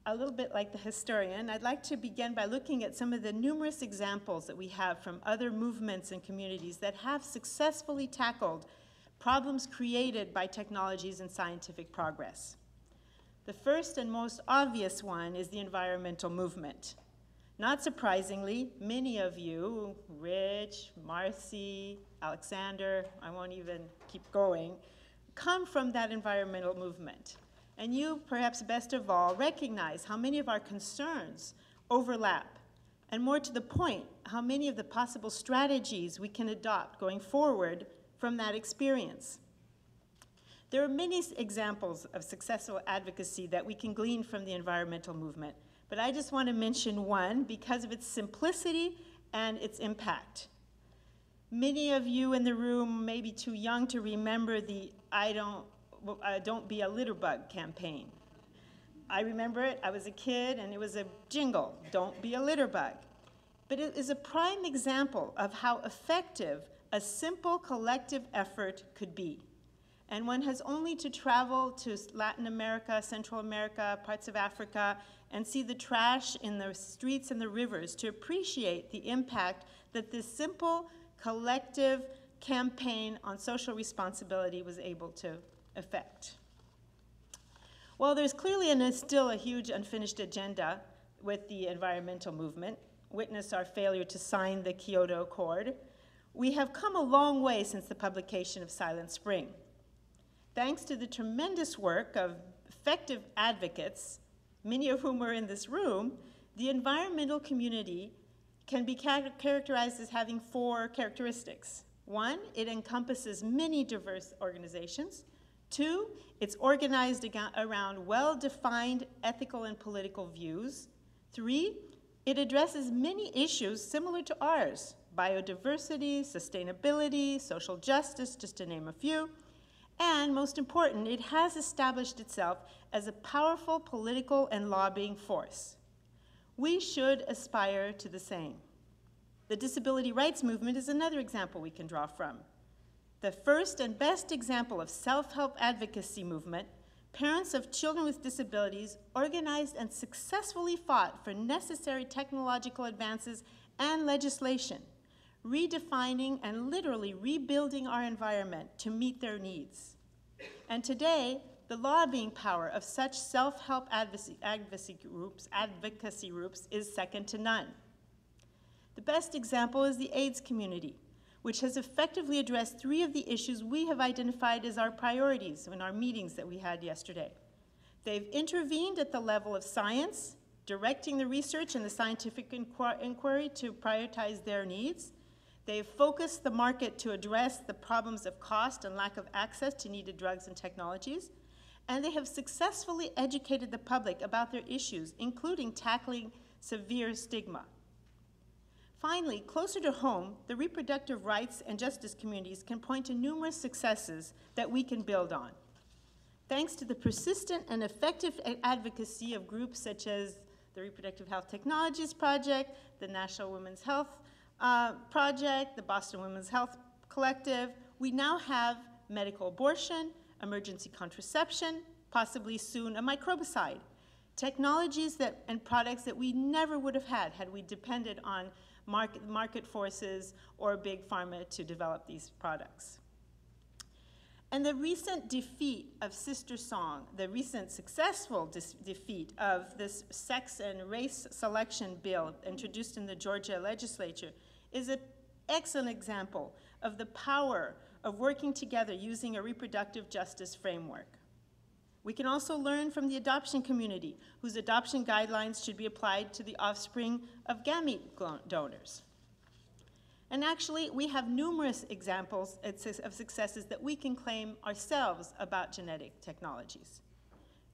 a little bit like the historian, I'd like to begin by looking at some of the numerous examples that we have from other movements and communities that have successfully tackled problems created by technologies and scientific progress. The first and most obvious one is the environmental movement. Not surprisingly, many of you, Rich, Marcy, Alexander, I won't even keep going, come from that environmental movement. And you, perhaps best of all, recognize how many of our concerns overlap, and more to the point, how many of the possible strategies we can adopt going forward from that experience. There are many examples of successful advocacy that we can glean from the environmental movement, but I just want to mention one because of its simplicity and its impact. Many of you in the room may be too young to remember the Don't Be a Litter Bug campaign. I remember it, I was a kid, and it was a jingle, don't be a litter bug. But it is a prime example of how effective a simple collective effort could be. And one has only to travel to Latin America, Central America, parts of Africa, and see the trash in the streets and the rivers to appreciate the impact that this simple collective campaign on social responsibility was able to effect. While there's clearly and is still a huge unfinished agenda with the environmental movement, witness our failure to sign the Kyoto Accord, we have come a long way since the publication of Silent Spring. Thanks to the tremendous work of effective advocates, many of whom are in this room, the environmental community can be characterized as having 4 characteristics. 1, it encompasses many diverse organizations. 2, it's organized around well-defined ethical and political views. 3, it addresses many issues similar to ours: biodiversity, sustainability, social justice, just to name a few. And most important, it has established itself as a powerful political and lobbying force. We should aspire to the same. The disability rights movement is another example we can draw from. The first and best example of self-help advocacy movement, parents of children with disabilities organized and successfully fought for necessary technological advances and legislation, redefining and literally rebuilding our environment to meet their needs. And today, the lobbying power of such self-help advocacy groups is second to none. The best example is the AIDS community, which has effectively addressed 3 of the issues we have identified as our priorities in our meetings that we had yesterday. They've intervened at the level of science, directing the research and the scientific inquiry to prioritize their needs. They've focused the market to address the problems of cost and lack of access to needed drugs and technologies. And they have successfully educated the public about their issues, including tackling severe stigma. Finally, closer to home, the reproductive rights and justice communities can point to numerous successes that we can build on. Thanks to the persistent and effective advocacy of groups such as the Reproductive Health Technologies Project, the National Women's Health Project, the Boston Women's Health Collective, we now have medical abortion, emergency contraception, possibly soon a microbicide, technologies and products that we never would have had we depended on market forces or big pharma to develop these products. And the recent defeat of Sister Song, the recent successful defeat of this sex and race selection bill introduced in the Georgia legislature, is an excellent example of the power of working together using a reproductive justice framework. We can also learn from the adoption community, whose adoption guidelines should be applied to the offspring of gamete donors. And actually, we have numerous examples of successes that we can claim ourselves about genetic technologies.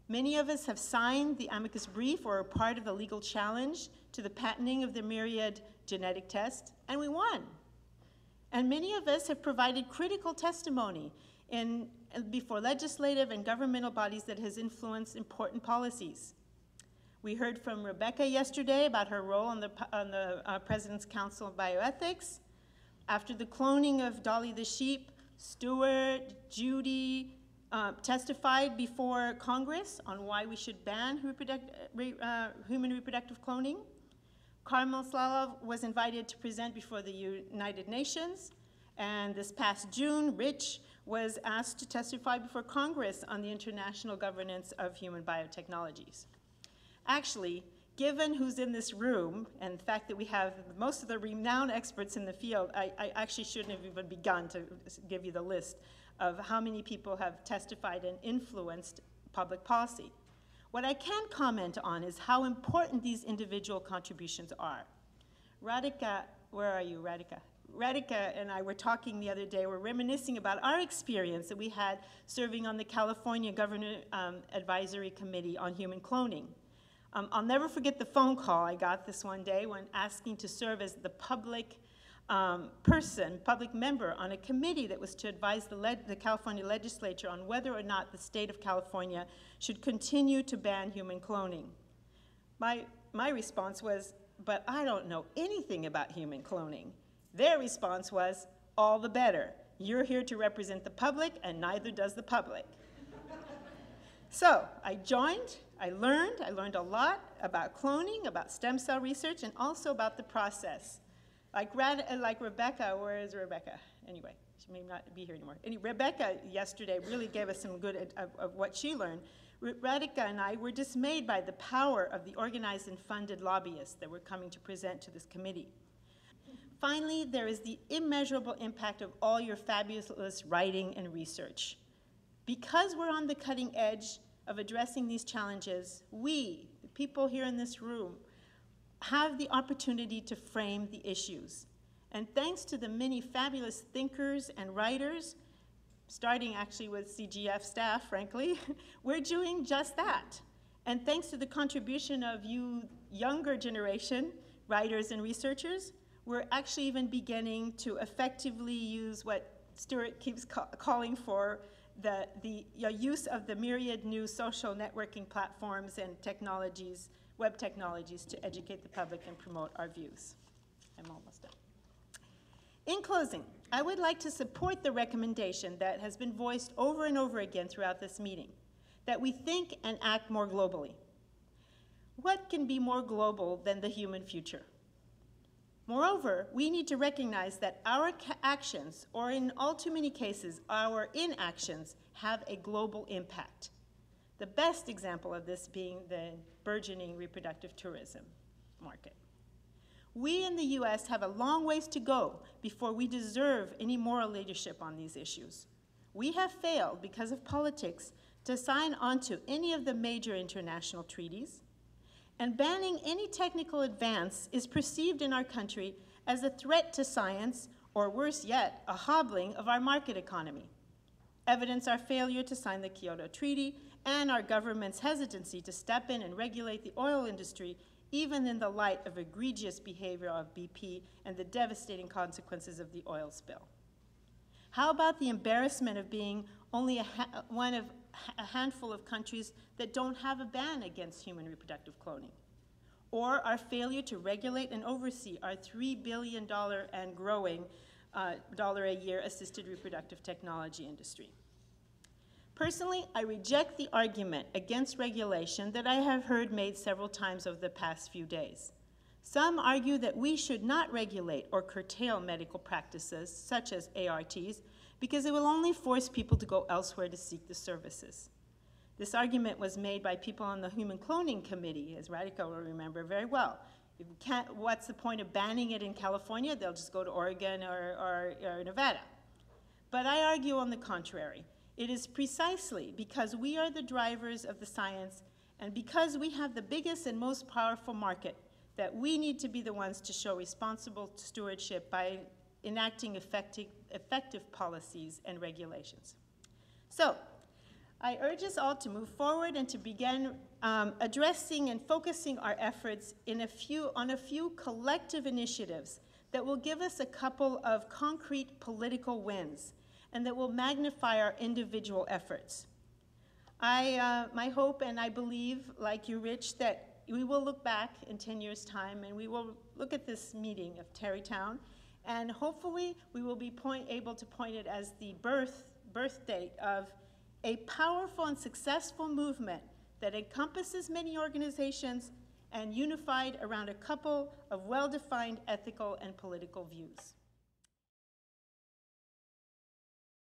Many of us have signed the amicus brief or are part of the legal challenge to the patenting of the myriad genetic test, and we won. And many of us have provided critical testimony before legislative and governmental bodies that has influenced important policies. We heard from Rebecca yesterday about her role on the President's Council of Bioethics. After the cloning of Dolly the sheep, Stuart, Judy, testified before Congress on why we should ban human reproductive cloning. Carmel Slalov was invited to present before the United Nations, and this past June, Rich was asked to testify before Congress on the international governance of human biotechnologies. Actually, given who's in this room and the fact that we have most of the renowned experts in the field, I actually shouldn't have even begun to give you the list of how many people have testified and influenced public policy. What I can comment on is how important these individual contributions are. Radhika, where are you, Radhika? Radhika and I were talking the other day, we're reminiscing about our experience that we had serving on the California Governor Advisory Committee on Human Cloning. I'll never forget the phone call I got this one day when asking to serve as the public public member on a committee that was to advise the California legislature on whether or not the state of California should continue to ban human cloning. My response was, but I don't know anything about human cloning. Their response was, all the better. You're here to represent the public, and neither does the public. So I joined, I learned a lot about cloning, about stem cell research, and also about the process. Like Rebecca, where is Rebecca? Anyway, she may not be here anymore. Rebecca yesterday really gave us some good of what she learned. Radhika and I were dismayed by the power of the organized and funded lobbyists that were coming to present to this committee. Finally, there is the immeasurable impact of all your fabulous writing and research. Because we're on the cutting edge of addressing these challenges, we, the people here in this room, have the opportunity to frame the issues. And thanks to the many fabulous thinkers and writers, starting actually with CGF staff, frankly, we're doing just that. And thanks to the contribution of you younger generation writers and researchers, we're actually even beginning to effectively use what Stuart keeps calling for, the use of the myriad new social networking platforms and technologies, web technologies, to educate the public and promote our views. I'm almost done. In closing, I would like to support the recommendation that has been voiced over and over again throughout this meeting, that we think and act more globally. What can be more global than the human future? Moreover, we need to recognize that our actions, or in all too many cases, our inactions, have a global impact. The best example of this being the burgeoning reproductive tourism market. We in the US have a long ways to go before we deserve any moral leadership on these issues. We have failed because of politics to sign onto any of the major international treaties, and banning any technical advance is perceived in our country as a threat to science, or worse yet, a hobbling of our market economy. Evidence our failure to sign the Kyoto Treaty and our government's hesitancy to step in and regulate the oil industry, even in the light of egregious behavior of BP and the devastating consequences of the oil spill. How about the embarrassment of being only one of a handful of countries that don't have a ban against human reproductive cloning? Or our failure to regulate and oversee our $3 billion and growing a year assisted reproductive technology industry? Personally, I reject the argument against regulation that I have heard made several times over the past few days. Some argue that we should not regulate or curtail medical practices, such as ARTs, because it will only force people to go elsewhere to seek the services. This argument was made by people on the Human Cloning Committee, as Radhika will remember very well. If you can't, what's the point of banning it in California? They'll just go to Oregon or Nevada. But I argue on the contrary. It is precisely because we are the drivers of the science and because we have the biggest and most powerful market that we need to be the ones to show responsible stewardship by enacting effective policies and regulations. So, I urge us all to move forward and to begin addressing and focusing our efforts on a few collective initiatives that will give us a couple of concrete political wins and that will magnify our individual efforts. My hope, and I believe, like you, Rich, that we will look back in 10 years' time and we will look at this meeting of Tarrytown, and hopefully we will be able to point it as the birth date of a powerful and successful movement that encompasses many organizations and unified around a couple of well-defined ethical and political views.